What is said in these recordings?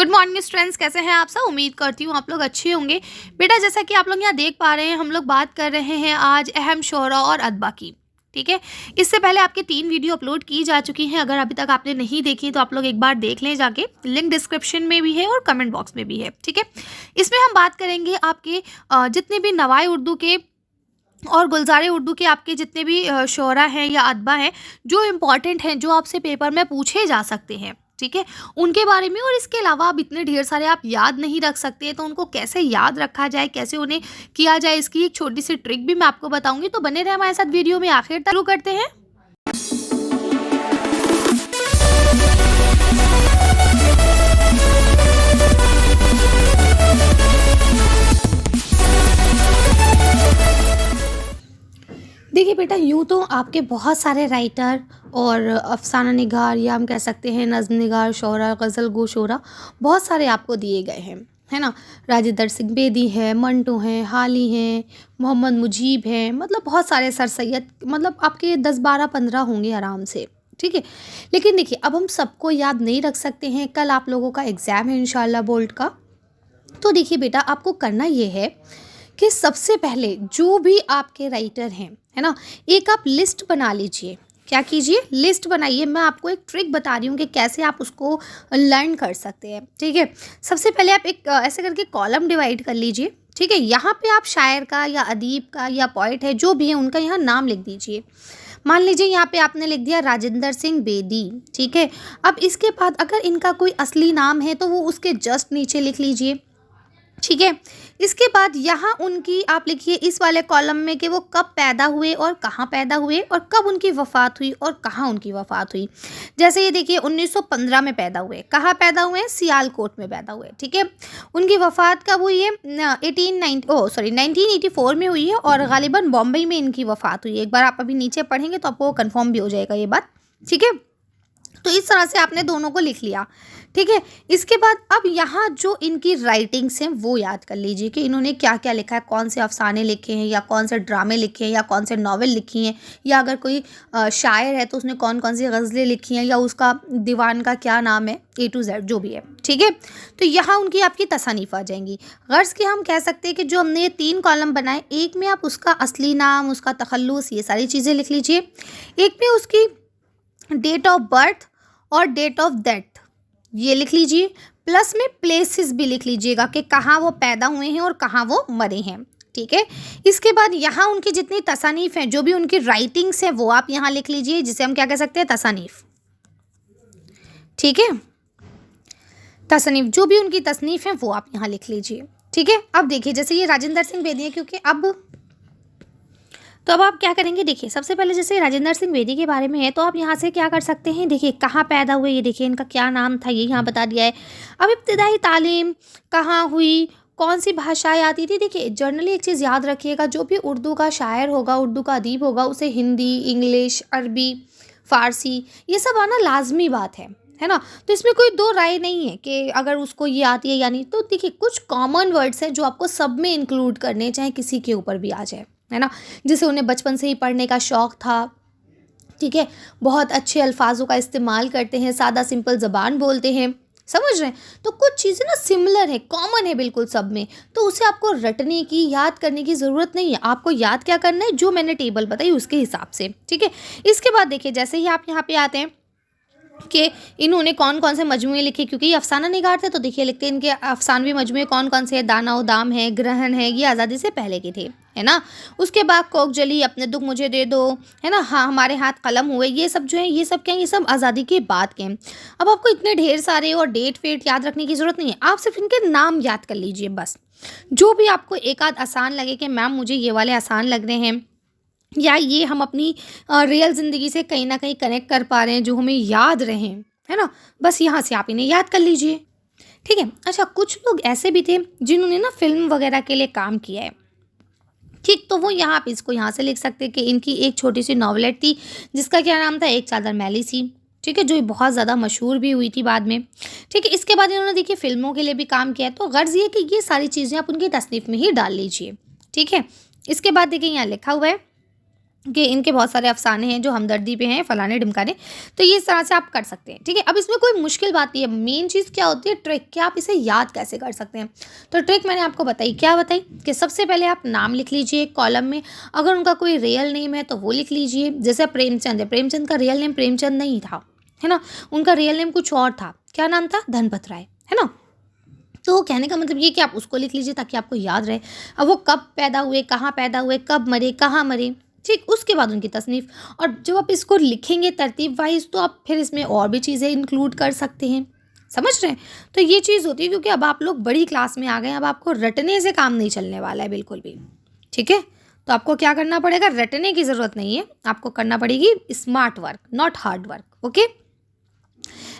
Good morning students, कैसे हैं आप सब। उम्मीद करती हूँ आप लोग अच्छे होंगे। बेटा, जैसा कि आप लोग यहाँ देख पा रहे हैं, हम लोग बात कर रहे हैं आज अहम शोरा और अदबा की। ठीक है, इससे पहले आपके 3 वीडियो अपलोड की जा चुकी हैं। अगर अभी तक आपने नहीं देखी तो आप लोग एक बार देख लें जाके, लिंक डिस्क्रिप्शन में भी है और कमेंट बॉक्स में भी है। ठीक है, इसमें हम बात करेंगे आपके जितने भी नवाए उर्दू के और गुलज़ारे उर्दू के आपके जितने भी शोरा हैं या अदबा हैं जो इम्पॉर्टेंट हैं, जो आपसे पेपर में पूछे जा सकते हैं। ठीक है, उनके बारे में। और इसके अलावा अब इतने ढेर सारे आप याद नहीं रख सकते, तो उनको कैसे याद रखा जाए, कैसे उन्हें किया जाए, इसकी एक छोटी सी ट्रिक भी मैं आपको बताऊंगी। तो बने रहे हमारे साथ वीडियो में आखिर तक। शुरू करते हैं। देखिए बेटा, यूँ तो आपके बहुत सारे राइटर और अफसाना निगार या हम कह सकते हैं नज़्म निगार, शोरा, गज़ल गो शोरा बहुत सारे आपको दिए गए हैं, है ना। राजेंद्र सिंह बेदी है, मंटो हैं, हाली हैं, मोहम्मद मुजीब हैं, मतलब बहुत सारे सर सैयद, मतलब आपके 10 12 15 होंगे आराम से। ठीक है, लेकिन देखिए अब हम सबको याद नहीं रख सकते हैं। कल आप लोगों का एग्ज़ाम है इंशाल्लाह बोर्ड का। तो देखिए बेटा, आपको करना ये है कि सबसे पहले जो भी आपके राइटर हैं, है ना, एक आप लिस्ट बना लीजिए। क्या कीजिए, लिस्ट बनाइए। मैं आपको एक ट्रिक बता रही हूँ कि कैसे आप उसको लर्न कर सकते हैं। ठीक है, सबसे पहले आप एक ऐसे करके कॉलम डिवाइड कर लीजिए। ठीक है, यहाँ पे आप शायर का या अदीब का या पोइट है जो भी है उनका यहाँ नाम लिख दीजिए। मान लीजिए यहाँ पे आपने लिख दिया राजेंद्र सिंह बेदी। ठीक है, अब इसके बाद अगर इनका कोई असली नाम है तो वो उसके जस्ट नीचे लिख लीजिए। ठीक है, इसके बाद यहाँ उनकी आप लिखिए इस वाले कॉलम में कि वो कब पैदा हुए और कहाँ पैदा हुए और कब उनकी वफ़ात हुई और कहाँ उनकी वफ़ात हुई। जैसे ये देखिए 1915 में पैदा हुए, कहाँ पैदा हुए, सियालकोट में पैदा हुए। ठीक है, उनकी वफ़ात कब हुई है, 1984 में हुई है और गालिबन बॉम्बे में इनकी वफ़ात हुई है। एक बार आप अभी नीचे पढ़ेंगे तो आपको कन्फर्म भी हो जाएगा ये बात। ठीक है, तो इस तरह से आपने दोनों को लिख लिया। ठीक है, इसके बाद अब यहाँ जो इनकी राइटिंग्स हैं वो याद कर लीजिए कि इन्होंने क्या क्या लिखा है, कौन से अफसाने लिखे हैं या कौन से ड्रामे लिखे हैं या कौन से नावल लिखी हैं, या अगर कोई शायर है तो उसने कौन कौन सी गज़लें लिखी हैं या उसका दीवान का क्या नाम है, A to Z जो भी है। ठीक है, तो यहाँ उनकी आपकी तसानीफ़ आ जाएंगी। गर्ज़ कि हम कह सकते हैं कि जो हमने ये 3 कॉलम बनाए, एक में आप उसका असली नाम, उसका तखल्लुस, ये सारी चीज़ें लिख लीजिए। एक में उसकी डेट ऑफ बर्थ और डेट ऑफ डेथ ये लिख लीजिए। प्लस में प्लेसेस भी लिख लीजिएगा कि कहाँ वो पैदा हुए हैं और कहाँ वो मरे हैं। ठीक है, इसके बाद यहाँ उनकी जितनी तसानीफ़ हैं, जो भी उनकी राइटिंग्स हैं, वो आप यहाँ लिख लीजिए, जिसे हम क्या कह सकते हैं, तसानीफ़। ठीक है, तसनीफ़, जो भी उनकी तसनीफ़ हैं वो आप यहाँ लिख लीजिए। ठीक है, अब देखिए जैसे ये राजेंद्र सिंह बेदी है, क्योंकि अब आप क्या करेंगे, देखिए सबसे पहले जैसे राजेंद्र सिंह बेदी के बारे में है तो आप यहाँ से क्या कर सकते हैं, देखिए कहाँ पैदा हुए, ये देखिए इनका क्या नाम था, ये यहाँ बता दिया है। अब इब्तिदाई तालीम कहाँ हुई, कौन सी भाषाएं आती थी। देखिए जनरली एक चीज़ याद रखिएगा, जो भी उर्दू का शायर होगा, उर्दू का अदीब होगा, उसे हिंदी, इंग्लिश, अरबी, फ़ारसी ये सब आना लाजमी बात है ना। तो इसमें कोई दो राय नहीं है कि अगर उसको ये आती है या नहीं। तो देखिए कुछ कॉमन वर्ड्स हैं जो आपको सब में इंक्लूड करने, चाहे किसी के ऊपर भी आ जाए, है ना, जिसे उन्हें बचपन से ही पढ़ने का शौक़ था। ठीक है, बहुत अच्छे अल्फाजों का इस्तेमाल करते हैं, सादा सिंपल ज़बान बोलते हैं, समझ रहे हैं। तो कुछ चीज़ें ना सिमिलर है, कॉमन है बिल्कुल सब में, तो उसे आपको रटने की, याद करने की ज़रूरत नहीं है। आपको याद क्या करना है, जो मैंने टेबल बताई उसके हिसाब से। ठीक है, इसके बाद देखिए जैसे ही आप यहाँ पे आते हैं कि इन्होंने कौन कौन से मजमूए लिखे, क्योंकि ये अफसाना निगार थे तो देखिए लिखते हैं इनके अफसानवी मजमूए कौन कौन से हैं, दाना व दाम है, ग्रहण है, ये आज़ादी से पहले के थे, है ना। उसके बाद कोक जली, अपने दुख मुझे दे दो, है ना, हाँ हमारे हाथ कलम हुए, ये सब जो है, ये सब क्या है, ये सब आज़ादी के बाद के हैं। अब आपको इतने ढेर सारे और डेट वेट याद रखने की ज़रूरत नहीं है, आप सिर्फ इनके नाम याद कर लीजिए बस। जो भी आपको एक आध आसान लगे कि मैम मुझे ये वाले आसान लग रहे हैं, या ये हम अपनी रियल ज़िंदगी से कहीं ना कहीं कनेक्ट कर पा रहे हैं, जो हमें याद रहें, है ना, बस यहाँ से आप इन्हें याद कर लीजिए। ठीक है, अच्छा कुछ लोग ऐसे भी थे जिन्होंने ना फिल्म वगैरह के लिए काम किया है। ठीक, तो वो यहाँ आप इसको यहाँ से लिख सकते हैं कि इनकी एक छोटी सी नॉवलेट थी जिसका क्या नाम था, एक चादर मैली सी। ठीक है, जो बहुत ज़्यादा मशहूर भी हुई थी बाद में। ठीक है, इसके बाद इन्होंने देखिए फिल्मों के लिए भी काम किया है। तो गर्ज़ ये कि ये सारी चीज़ें आप उनकी तसनीफ़ में ही डाल लीजिए। ठीक है, इसके बाद देखिए यहाँ लिखा हुआ है कि इनके बहुत सारे अफ़साने हैं जो हमदर्दी पे हैं, फलाने ढिमकाने। तो ये इस तरह से आप कर सकते हैं, ठीक है। अब इसमें कोई मुश्किल बात नहीं है, मेन चीज़ क्या होती है, ट्रिक, कि आप इसे याद कैसे कर सकते हैं। तो ट्रिक मैंने आपको बताई, क्या बताई, कि सबसे पहले आप नाम लिख लीजिए कॉलम में। अगर उनका कोई रियल नेम है तो वो लिख लीजिए। जैसे प्रेमचंद है, प्रेमचंद का रियल नेम प्रेमचंद नहीं था, है ना, उनका रियल नेम कुछ और था। क्या नाम था, धनपत राय, है ना। तो कहने का मतलब ये कि आप उसको लिख लीजिए ताकि आपको याद रहे। अब वो कब पैदा हुए, कहाँ पैदा हुए, कब मरे, कहाँ मरे, ठीक। उसके बाद उनकी तसनीफ़। और जब आप इसको लिखेंगे तरतीब वाइज तो आप फिर इसमें और भी चीज़ें इंक्लूड कर सकते हैं। समझ रहे हैं। तो ये चीज़ होती है, क्योंकि अब आप लोग बड़ी क्लास में आ गए हैं, अब आपको रटने से काम नहीं चलने वाला है बिल्कुल भी, ठीक है। तो आपको क्या करना पड़ेगा, रटने की ज़रूरत नहीं है, आपको करना पड़ेगी smart work, not hard work, okay.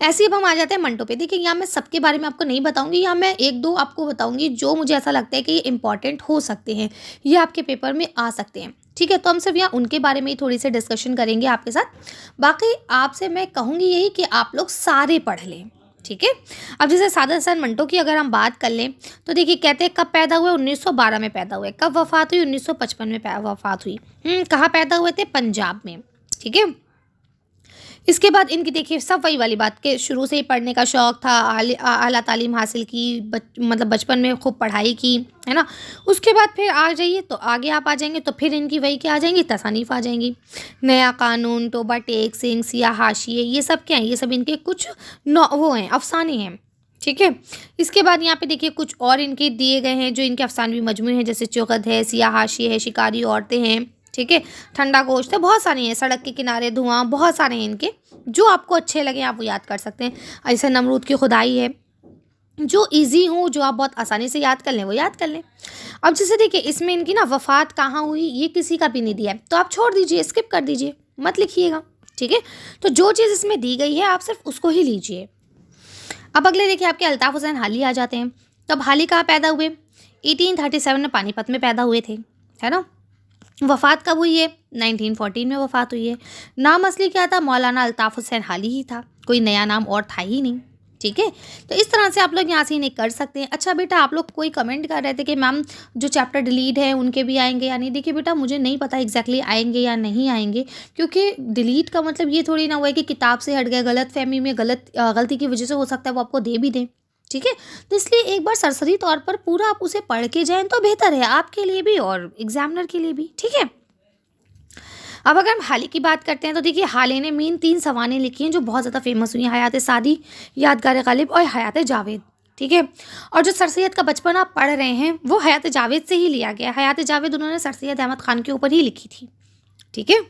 ऐसे ही अब हम आ जाते हैं मंटो पे। देखिए यहाँ मैं सबके बारे में आपको नहीं बताऊंगी, यहाँ मैं एक दो आपको बताऊंगी जो मुझे ऐसा लगता है कि ये इंपॉर्टेंट हो सकते हैं, ये आपके पेपर में आ सकते हैं, ठीक है। तो हम सिर्फ यहाँ उनके बारे में ही थोड़ी सी डिस्कशन करेंगे आपके साथ। बाकी आपसे मैं कहूँगी यही कि आप लोग सारे पढ़ लें, ठीक है। अब जैसे सादा हसन मंटो की अगर हम बात कर लें तो देखिए, कहते हैं कब पैदा हुए, 1912 में पैदा हुए। कब वफात हुई, 1955 में वफात हुई। कहाँ पैदा हुए थे, पंजाब में, ठीक है। इसके बाद इनकी देखिए सब वही वाली बात कि शुरू से ही पढ़ने का शौक़ था, आला तालीम हासिल की, मतलब बचपन में खूब पढ़ाई की, है ना। उसके बाद फिर आ जाइए तो आगे आप आ जाएंगे तो फिर इनकी वही क्या आ जाएंगी, तसानीफ़ आ जाएंगी। नया कानून, तोबा टेक सिंह, सिया हाशिए, ये सब क्या है, ये सब इनके कुछ वो हैं, अफसाने हैं, ठीक है। इसके बाद यहाँ पे देखिए कुछ और इनके दिए गए हैं जो इनके अफसानवी मजमूए हैं, जैसे चुगत है, सिया हाशिए है, शिकारी औरतें हैं, ठीक है, ठंडा गोश्त है, बहुत सारे हैं, सड़क के किनारे धुआं, बहुत सारे हैं इनके। जो आपको अच्छे लगे आप वो याद कर सकते हैं। ऐसे नमरूद की खुदाई है, जो इजी हो, जो आप बहुत आसानी से याद कर लें वो याद कर लें। अब जैसे देखिए इसमें इनकी ना वफ़ात कहाँ हुई ये किसी का भी नहीं दिया है, तो आप छोड़ दीजिए, स्किप कर दीजिए, मत लिखिएगा, ठीक है। तो जो चीज़ इसमें दी गई है आप सिर्फ उसको ही लीजिए। अब अगले देखिए आपके अल्ताफ़ हुसैन हाली आ जाते हैं। तो अब हाली कहाँ पैदा हुए, 1837 में पानीपत में पैदा हुए थे, है ना। वफ़ात कब हुई है, 1914 में वफ़ात हुई है। नाम असली क्या था, मौलाना अल्ताफ़ हुसैन हाली ही था, कोई नया नाम और था ही नहीं, ठीक है। तो इस तरह से आप लोग यहाँ से इन्हें कर सकते हैं। अच्छा बेटा, आप लोग कोई कमेंट कर रहे थे कि मैम जो चैप्टर डिलीट है उनके भी आएंगे या नहीं। देखिए बेटा, मुझे नहीं पता एग्जैक्टली आएंगे या नहीं आएंगे, क्योंकि डिलीट का मतलब ये थोड़ी ना हुआ है कि किताब से हट गए, गलत फहमी में गलती की वजह से हो सकता है वो आपको दे भी दें, ठीक है। तो इसलिए एक बार सरसरी तौर पर पूरा आप उसे पढ़ के जाएं तो बेहतर है आपके लिए भी और एग्जामिनर के लिए भी, ठीक है। अब अगर हम हाली की बात करते हैं तो देखिए हाली ने मेन 3 सवानें लिखी हैं जो बहुत ज़्यादा फेमस हुई हैं, हयात सादी, यादगार गालिब और हयात जावेद, ठीक है। और जो सर सैयद का बचपन आप पढ़ रहे हैं वो हयात जावेद से ही लिया गया। हयात जावेद उन्होंने सर सैयद अहमद ख़ान के ऊपर ही लिखी थी, ठीक है।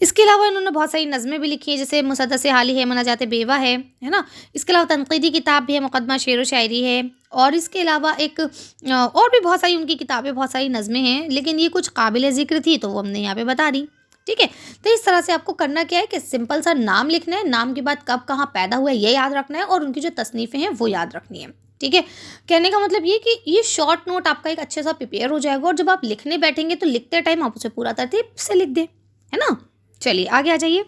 इसके अलावा इन्होंने बहुत सारी नज़में भी लिखी हैं, जैसे मुसद्दस हाली है, मनाजात बेवा है ना। इसके अलावा तनक़ीदी किताब भी है, मुक़द्दमा शेर व शायरी है। और इसके अलावा एक और भी बहुत सारी उनकी किताबें, बहुत सारी नज़में हैं, लेकिन ये कुछ काबिल ज़िक्र थी तो वो हमने यहाँ पे बता दी, ठीक है। तो इस तरह से आपको करना क्या है कि सिंपल सा नाम लिखना है, नाम के बाद कब कहाँ पैदा हुआ है ये याद रखना है, और उनकी जो तसनीफ़ें हैं वो याद रखनी है, ठीक है। कहने का मतलब ये कि ये शॉर्ट नोट आपका एक अच्छे सा प्रिपेयर हो जाएगा, और जब आप लिखने बैठेंगे तो लिखते टाइम आप उसे पूरा तरतीब से लिख दें, है ना। चलिए आगे आ जाइए।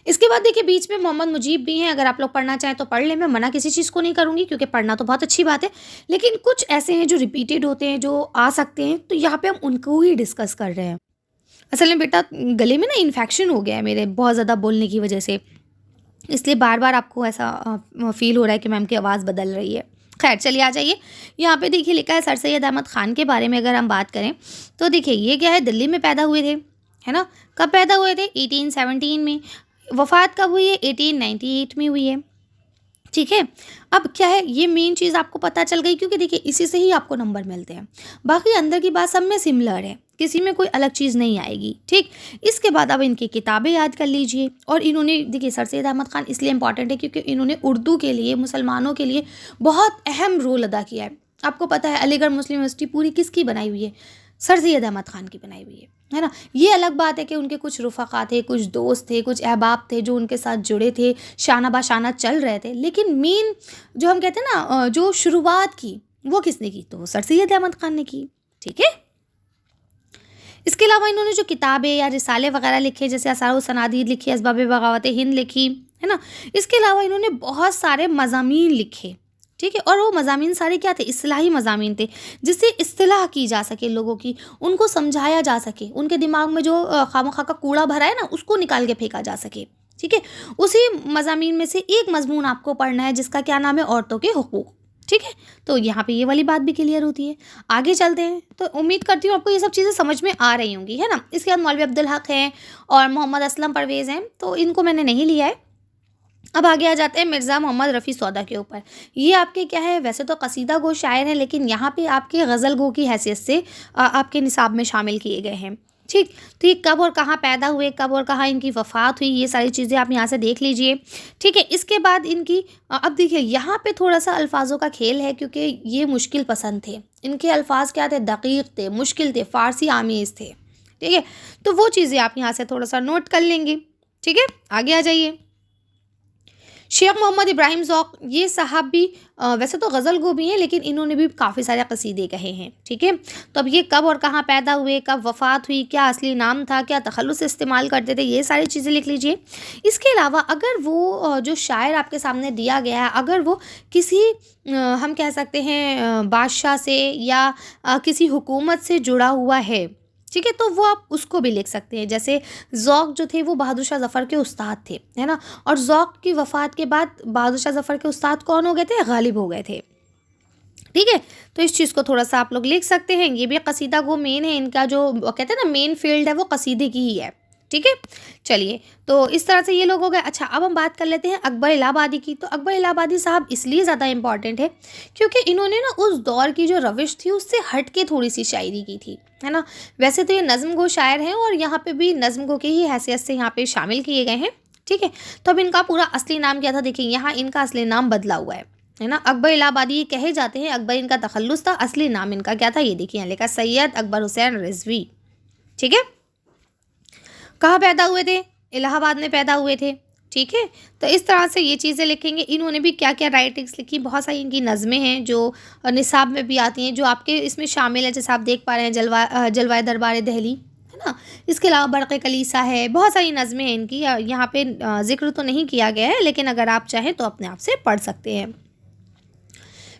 इसके बाद देखिए बीच में मोहम्मद मुजीब भी हैं, अगर आप लोग पढ़ना चाहें तो पढ़ लें, मैं मना किसी चीज़ को नहीं करूँगी क्योंकि पढ़ना तो बहुत अच्छी बात है, लेकिन कुछ ऐसे हैं जो रिपीटेड होते हैं, जो आ सकते हैं, तो यहाँ पे हम उनको ही डिस्कस कर रहे हैं। असल में बेटा गले में ना इन्फेक्शन हो गया है मेरे, बहुत ज़्यादा बोलने की वजह से, इसलिए बार बार आपको ऐसा फील हो रहा है कि मैम की आवाज़ बदल रही है। खैर चलिए आ जाइए। यहाँ पे देखिए लिखा है सर सैयद अहमद ख़ान के बारे में अगर हम बात करें तो देखिए ये क्या है, दिल्ली में पैदा हुए थे, है ना। कब पैदा हुए थे, 1817 में। वफ़ात कब हुई है, 1898 में हुई है, ठीक है। अब क्या है, ये मेन चीज़ आपको पता चल गई, क्योंकि देखिए इसी से ही आपको नंबर मिलते हैं। बाकी अंदर की बात सब में सिमिलर है, किसी में कोई अलग चीज़ नहीं आएगी, ठीक। इसके बाद अब इनकी किताबें याद कर लीजिए। और इन्होंने देखिए सर सैयद अहमद ख़ान इसलिए इंपॉर्टेंट है क्योंकि इन्होंने उर्दू के लिए, मुसलमानों के लिए बहुत अहम रोल अदा किया है। आपको पता है अलीगढ़ मुस्लिम यूनिवर्सिटी पूरी किसकी बनाई हुई है, सर सैयद अहमद ख़ान की बनाई हुई है ना। ये अलग बात है कि उनके कुछ रुफ़क़ा थे, कुछ दोस्त थे, कुछ अहबाब थे जो उनके साथ जुड़े थे, शाना बाशाना चल रहे थे, लेकिन मेन जो हम कहते हैं ना जो शुरुआत की वो किसने की, तो सर सैयद अहमद ख़ान ने की, ठीक है। इसके अलावा इन्होंने जो किताबें या रिसाले वगैरह लिखे, जैसे असार सनादीद लिखी, असबाब बगावत हिंद लिखी, है ना। इसके अलावा इन्होंने बहुत सारे मज़ामीन लिखे, ठीक है। और वो मज़ामीन सारे क्या थे, इस्लाही मज़ामीन थे, जिससे इस्तिलाह की जा सके लोगों की, उनको समझाया जा सके, उनके दिमाग में जो खामखा का कूड़ा भरा है ना उसको निकाल के फेंका जा सके। ठीक है। उसी मज़ामीन में से एक मज़मून आपको पढ़ना है जिसका क्या नाम है, औरतों के हुकूक। ठीक है। तो यहाँ पे ये वाली बात भी क्लियर होती है। आगे चलते हैं। तो उम्मीद करती हूँ आपको ये सब चीज़ें समझ में आ रही होंगी, है ना। इसके बाद मौलवी अब्दुल हक हैं और मोहम्मद असलम परवेज़ हैं, तो इनको मैंने नहीं लिया है। अब आगे आ जाते हैं मिर्ज़ा मोहम्मद रफ़ी सौदा के ऊपर। ये आपके क्या है, वैसे तो कसीदा गो शायर हैं, लेकिन यहाँ पे आपके गज़ल गो की हैसियत से आपके निसाब में शामिल किए गए हैं। ठीक। तो ये कब और कहाँ पैदा हुए, कब और कहाँ इनकी वफ़ात हुई, ये सारी चीज़ें आप यहाँ से देख लीजिए। ठीक है। इसके बाद इनकी अब देखिए यहाँ पे थोड़ा सा अल्फाजों का खेल है, क्योंकि ये मुश्किल पसंद थे। इनके अल्फाज क्या थे, दक़ीक़ थे, मुश्किल थे, फ़ारसी आमीज़ थे। ठीक है। तो वो चीज़ें आप यहाँ से थोड़ा सा नोट कर लेंगे। ठीक है। आगे आ जाइए। शेख मोहम्मद इब्राहिम ज़ौक़, ये साहब भी वैसे तो गज़ल गो भी हैं, लेकिन इन्होंने भी काफ़ी सारे कसीदे कहे हैं। ठीक है। तो अब ये कब और कहाँ पैदा हुए, कब वफ़ात हुई, क्या असली नाम था, क्या तखल्लुस इस्तेमाल करते थे, ये सारी चीज़ें लिख लीजिए। इसके अलावा अगर वो जो शायर आपके सामने दिया गया है, अगर वो किसी हम कह सकते हैं बादशाह से या किसी हुकूमत से जुड़ा हुआ है, ठीक है, तो वो आप उसको भी लिख सकते हैं। जैसे ज़ौक़ जो थे वो बहादुर शाह ज़फ़र के उस्ताद थे, है ना। और ज़ौक़ की वफ़ात के बाद बहादुर शाह ज़फ़र के उस्ताद कौन हो गए थे, गालिब हो गए थे। ठीक है। तो इस चीज़ को थोड़ा सा आप लोग लिख सकते हैं। ये भी कसीदा गो मेन है, इनका जो कहते हैं ना मेन फील्ड है वो कसीदे की ही है। ठीक है। चलिए, तो इस तरह से ये लोग हो गए। अच्छा, अब हम बात कर लेते हैं अकबर इलाहाबादी की। तो अकबर इलाहाबादी साहब इसलिए ज़्यादा इंपॉर्टेंट है क्योंकि इन्होंने ना उस दौर की जो रविश थी उससे हट के थोड़ी सी शायरी की थी, है ना। वैसे तो ये नज़्म गो शायर हैं और यहाँ पे भी नज़्म गो की ही हैसियत से यहाँ पे शामिल किए गए हैं। ठीक है। तो अब इनका पूरा असली नाम क्या था, देखिए यहाँ इनका असली नाम बदला हुआ है ना। अकबर इलाहाबादी कहे जाते हैं, अकबर इनका तखल्लुस था, असली नाम इनका क्या था, ये देखिए यहाँ लिखा, सैयद अकबर हुसैन रिजवी। ठीक है। कहाँ पैदा हुए थे, इलाहाबाद में पैदा हुए थे। ठीक है। तो इस तरह से ये चीज़ें लिखेंगे। इन्होंने भी क्या क्या राइटिंग्स लिखी, बहुत सारी इनकी नज़में हैं जो निसाब में भी आती हैं, जो आपके इसमें शामिल है। जैसे आप देख पा रहे हैं जलवाए दरबार दहली, है ना। इसके अलावा बरक़े कलीसा है, बहुत सारी नज़में हैं इनकी। यहाँ पे ज़िक्र तो नहीं किया गया है, लेकिन अगर आप चाहें तो अपने आप से पढ़ सकते हैं।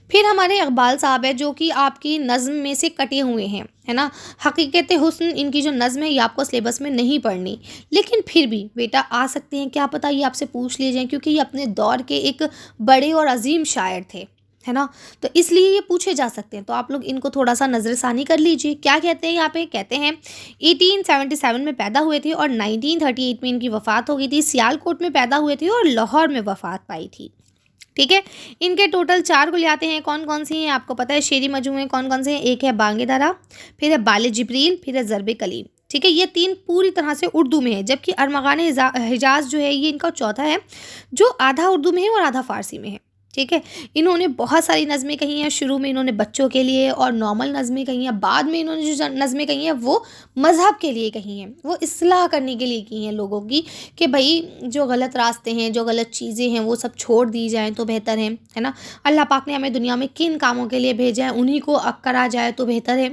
फिर हमारे इकबाल साहब है जो कि आपकी नज़्म में से कटे हुए हैं, है ना। हकीकत हुस्न इनकी जो नज़्म है ये आपको सिलेबस में नहीं पढ़नी, लेकिन फिर भी बेटा आ सकते हैं, क्या पता ये आपसे पूछ लिए जाएँ, क्योंकि ये अपने दौर के एक बड़े और अजीम शायर थे, है ना। तो इसलिए ये पूछे जा सकते हैं। तो आप लोग इनको थोड़ा सा नज़रसानी कर लीजिए। क्या कहते हैं यहाँ पे, कहते हैं 1877 में पैदा हुए थे और 1938 में इनकी वफ़ात हो गई थी। सियालकोट में पैदा हुए थे और लाहौर में वफ़ात पाई थी। ठीक है। इनके टोटल 4 कुलियातें हैं। कौन कौन सी हैं आपको पता है, शेरी मजमूए कौन कौन से हैं, एक है बांगे दरा, फिर है बाले जिब्रील, फिर है ज़रबे कलीम। ठीक है। ये 3 पूरी तरह से उर्दू में है, जबकि अरमगान हिजाज जो है ये इनका चौथा है, जो आधा उर्दू में है और आधा फ़ारसी में है। ठीक है। इन्होंने बहुत सारी नज़में कही हैं। शुरू में इन्होंने बच्चों के लिए और नॉर्मल नज़में कही हैं, बाद में इन्होंने जो नज़में कही हैं वो मज़हब के लिए कही हैं, वो इस्लाह करने के लिए की हैं लोगों की, कि भाई जो गलत रास्ते हैं, जो गलत चीज़ें हैं वो सब छोड़ दी जाएँ तो बेहतर है ना। अल्लाह पाक ने हमें दुनिया में किन कामों के लिए भेजा है उन्हीं को करा जाए तो बेहतर है।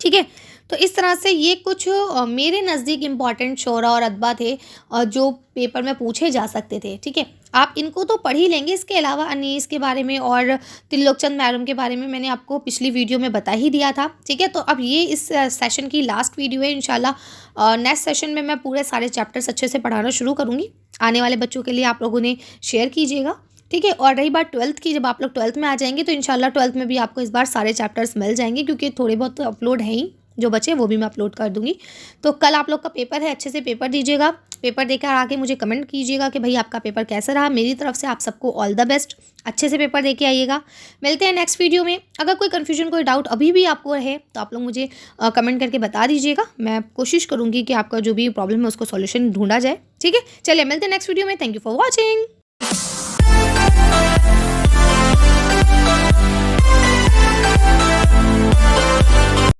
ठीक है। तो इस तरह से ये कुछ मेरे नज़दीक इम्पॉर्टेंट शोरा और अदबा थे जो पेपर में पूछे जा सकते थे। ठीक है। आप इनको तो पढ़ ही लेंगे। इसके अलावा अनीस के बारे में और तिल्लोकचंद महरूम के बारे में मैंने आपको पिछली वीडियो में बता ही दिया था। ठीक है। तो अब ये इस सेशन की लास्ट वीडियो है। इंशाल्लाह नेक्स्ट सेशन में मैं पूरे सारे चैप्टर्स अच्छे से पढ़ाना शुरू करूँगी। आने वाले बच्चों के लिए आप लोगों ने शेयर कीजिएगा। ठीक है। और रही बात 12th की, जब आप लोग 12th में आ जाएंगे तो इंशाल्लाह 12th में भी आपको इस बार सारे चैप्टर्स मिल जाएंगे, क्योंकि थोड़े बहुत तो अपलोड हैं ही, जो बचे वो भी मैं अपलोड कर दूंगी। तो कल आप लोग का पेपर है, अच्छे से पेपर दीजिएगा। पेपर देकर आके मुझे कमेंट कीजिएगा कि भाई आपका पेपर कैसा रहा। मेरी तरफ से आप सबको ऑल द बेस्ट, अच्छे से पेपर दे के आइएगा। मिलते हैं नेक्स्ट वीडियो में। अगर कोई कन्फ्यूजन, कोई डाउट अभी भी आपको रहे तो आप लोग मुझे कमेंट करके बता दीजिएगा। मैं कोशिश करूँगी कि आपका जो भी प्रॉब्लम है उसको सॉल्यूशन ढूंढा जाए। ठीक है। चलिए मिलते हैं नेक्स्ट वीडियो में। Thank you for watching.